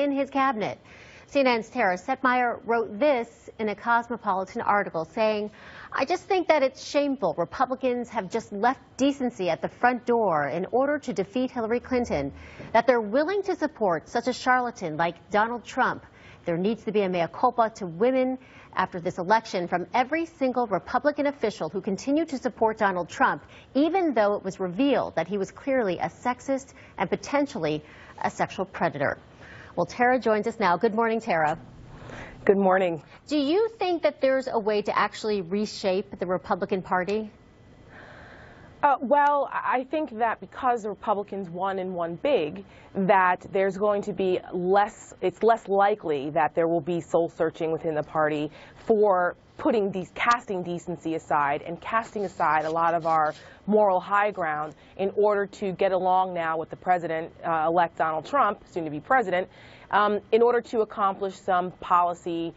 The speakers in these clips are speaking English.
in his cabinet. CNN's Tara Setmayer wrote this in a Cosmopolitan article saying, "I just think that it's shameful. Republicans have just left decency at the front door in order to defeat Hillary Clinton, that they're willing to support such a charlatan like Donald Trump. There needs to be a mea culpa to women after this election from every single Republican official who continued to support Donald Trump, even though it was revealed that he was clearly a sexist and potentially a sexual predator." Well, Tara joins us now. Good morning, Tara. Good morning. Do you think that there's a way to actually reshape the Republican Party? Well, I think that because the Republicans won and won big, that there's going to be it's less likely that there will be soul searching within the party for casting decency aside and casting aside a lot of our moral high ground in order to get along now with the president-elect Donald Trump, soon to be president, in order to accomplish some policy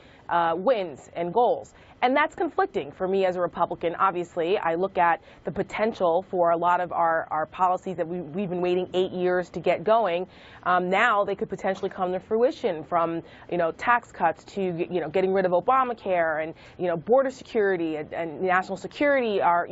wins and goals. And that's conflicting for me as a Republican. Obviously, I look at the potential for a lot of our policies that we've been waiting 8 years to get going. Now they could potentially come to fruition, from tax cuts to getting rid of Obamacare, and border security and national security are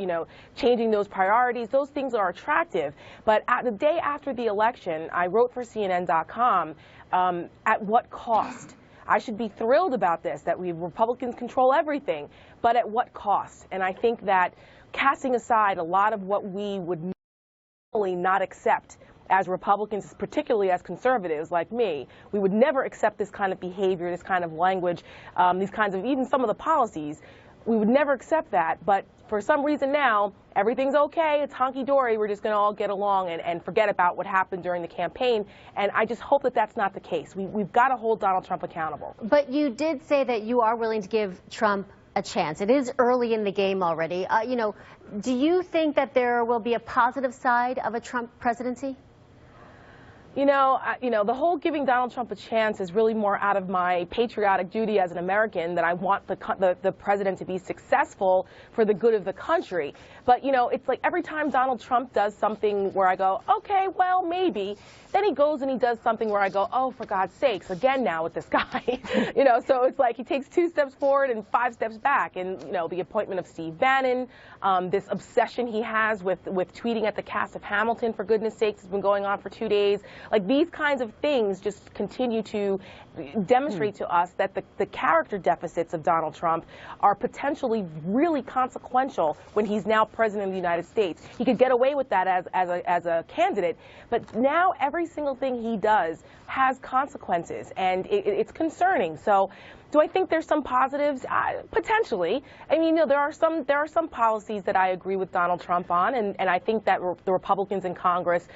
changing those priorities. Those things are attractive. But the day after the election, I wrote for CNN.com, at what cost? I should be thrilled about this, that Republicans control everything, but at what cost? And I think that casting aside a lot of what we would normally not accept as Republicans, particularly as conservatives like me, we would never accept this kind of behavior, this kind of language, these kinds of, even some of the policies. We would never accept that, but for some reason now, everything's okay, it's honky-dory, we're just going to all get along and forget about what happened during the campaign, and I just hope that that's not the case. We've got to hold Donald Trump accountable. But you did say that you are willing to give Trump a chance. It is early in the game already. Do you think that there will be a positive side of a Trump presidency? The whole giving Donald Trump a chance is really more out of my patriotic duty as an American, that I want the president to be successful for the good of the country. But, it's like every time Donald Trump does something where I go, okay, well, maybe, then he goes and he does something where I go, oh, for God's sakes, again now with this guy. So it's like he takes 2 steps forward and 5 steps back. And, the appointment of Steve Bannon, this obsession he has with tweeting at the cast of Hamilton, for goodness sakes, has been going on for 2 days. Like, these kinds of things just continue to demonstrate to us that the character deficits of Donald Trump are potentially really consequential when he's now president of the United States. He could get away with that as a candidate, but now every single thing he does has consequences, and it's concerning. So, do I think there's some positives? Potentially. I mean, there are some policies that I agree with Donald Trump on, and I think that the Republicans in Congress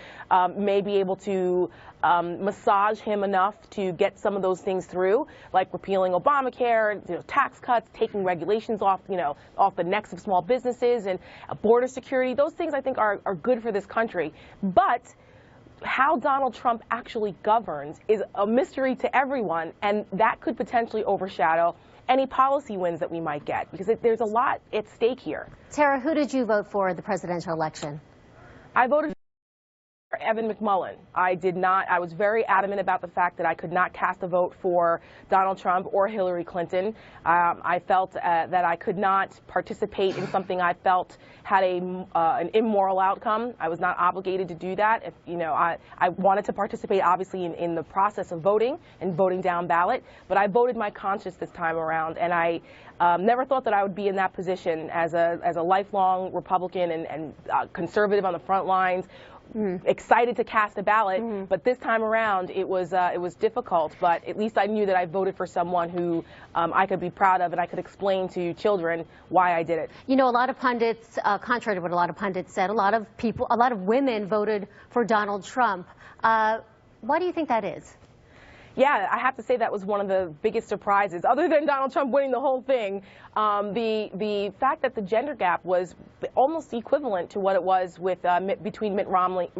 may be able to massage him enough to get some of those things through, like repealing Obamacare, tax cuts, taking regulations off the necks of small businesses, and border security. Those things I think are good for this country. But how Donald Trump actually governs is a mystery to everyone, and that could potentially overshadow any policy wins that we might get, because there's a lot at stake here. Tara, who did you vote for in the presidential election? I voted for Evan McMullin. I was very adamant about the fact that I could not cast a vote for Donald Trump or Hillary Clinton. I felt that I could not participate in something I felt had an immoral outcome. I was not obligated to do that. If I wanted to participate, obviously, in the process of voting and voting down ballot, but I voted my conscience this time around, and I never thought that I would be in that position as a lifelong Republican and conservative on the front lines. Excited to cast a ballot, but this time around it was difficult. But at least I knew that I voted for someone who I could be proud of, and I could explain to children why I did it. A lot of pundits, contrary to what a lot of pundits said, a lot of women voted for Donald Trump. Why do you think that is? Yeah, I have to say that was one of the biggest surprises, other than Donald Trump winning the whole thing. The fact that the gender gap was almost equivalent to what it was with between Mitt Romney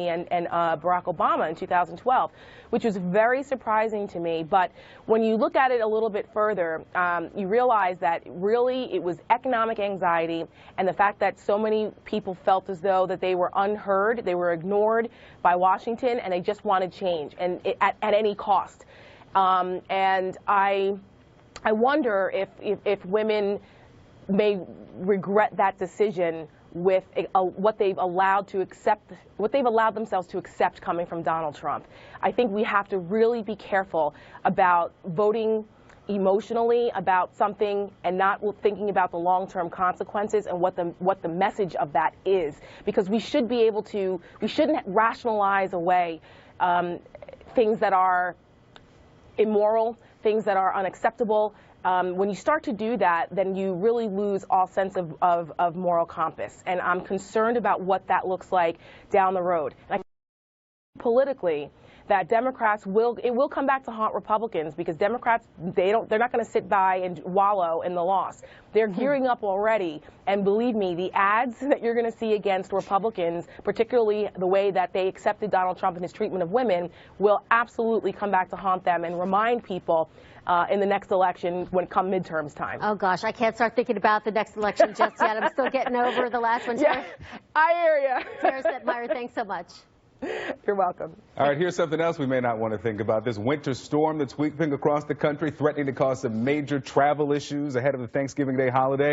and Barack Obama in 2012, which was very surprising to me. But when you look at it a little bit further, you realize that really it was economic anxiety and the fact that so many people felt as though that they were unheard, they were ignored by Washington, and they just wanted change, and at any cost. And I wonder if women may regret that decision with what they've allowed themselves to accept coming from Donald Trump. I think we have to really be careful about voting emotionally about something and not thinking about the long-term consequences and what the message of that is, because we shouldn't rationalize away things that are immoral, things that are unacceptable. When you start to do that, then you really lose all sense of moral compass, and I'm concerned about what that looks like down the road. And politically, that Democrats will come back to haunt Republicans, because Democrats, they're not going to sit by and wallow in the loss. They're gearing up already, and believe me, the ads that you're going to see against Republicans, particularly the way that they accepted Donald Trump and his treatment of women, will absolutely come back to haunt them and remind people in the next election when it comes midterms time. Oh gosh, I can't start thinking about the next election just yet. I'm still getting over the last one. Yeah, I hear you. Tara Setmayer, thanks so much. You're welcome. All right, here's something else we may not want to think about. This winter storm that's sweeping across the country, threatening to cause some major travel issues ahead of the Thanksgiving Day holiday.